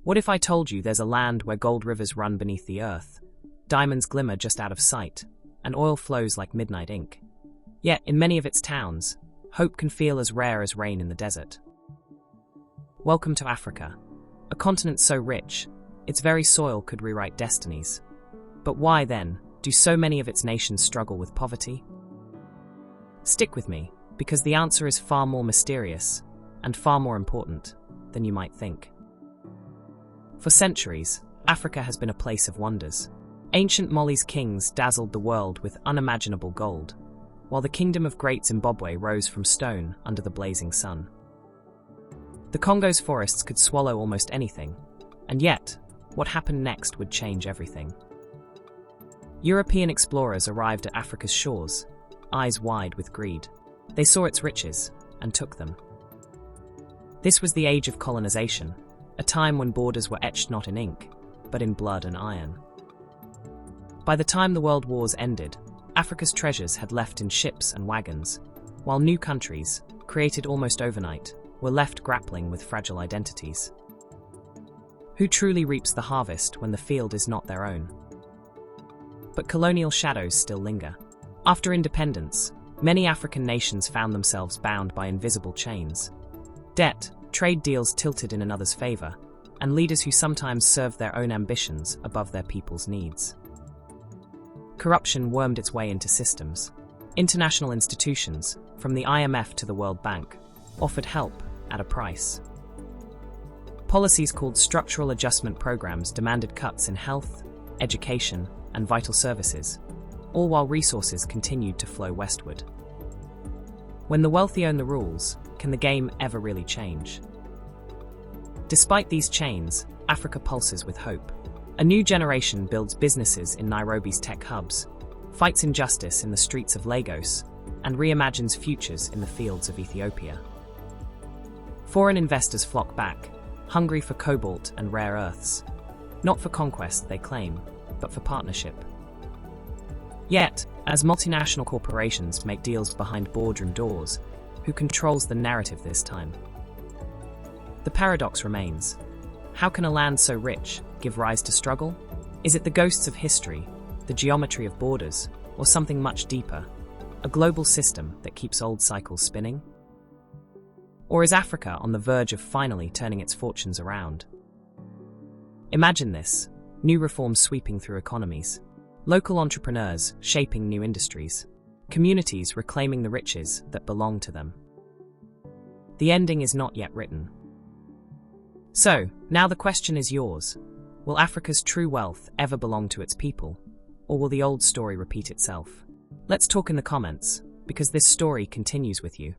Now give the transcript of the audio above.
What if I told you there's a land where gold rivers run beneath the earth, diamonds glimmer just out of sight, and oil flows like midnight ink? Yet, in many of its towns, hope can feel as rare as rain in the desert. Welcome to Africa, a continent so rich, its very soil could rewrite destinies. But why, then, do so many of its nations struggle with poverty? Stick with me, because the answer is far more mysterious and far more important than you might think. For centuries, Africa has been a place of wonders. Ancient Mali's kings dazzled the world with unimaginable gold, while the kingdom of Great Zimbabwe rose from stone under the blazing sun. The Congo's forests could swallow almost anything, and yet, what happened next would change everything. European explorers arrived at Africa's shores, eyes wide with greed. They saw its riches and took them. This was the age of colonization, a time when borders were etched not in ink, but in blood and iron. By the time the world wars ended, Africa's treasures had left in ships and wagons, while new countries, created almost overnight, were left grappling with fragile identities. Who truly reaps the harvest when the field is not their own? But colonial shadows still linger. After independence, many African nations found themselves bound by invisible chains. Debt, trade deals tilted in another's favor, and leaders who sometimes served their own ambitions above their people's needs. Corruption wormed its way into systems. International institutions, from the IMF to the World Bank, offered help at a price. Policies called structural adjustment programs demanded cuts in health, education, and vital services, all while resources continued to flow westward. When the wealthy own the rules, can the game ever really change? Despite these chains, Africa pulses with hope. A new generation builds businesses in Nairobi's tech hubs, fights injustice in the streets of Lagos, and reimagines futures in the fields of Ethiopia. Foreign investors flock back, hungry for cobalt and rare earths. Not for conquest, they claim, but for partnership. Yet, as multinational corporations make deals behind boardroom doors, who controls the narrative this time? The paradox remains. How can a land so rich give rise to struggle? Is it the ghosts of history, the geometry of borders, or something much deeper, a global system that keeps old cycles spinning? Or is Africa on the verge of finally turning its fortunes around? Imagine this: new reforms sweeping through economies, local entrepreneurs shaping new industries, communities reclaiming the riches that belong to them. The ending is not yet written. So, now the question is yours. Will Africa's true wealth ever belong to its people, or will the old story repeat itself? Let's talk in the comments, because this story continues with you.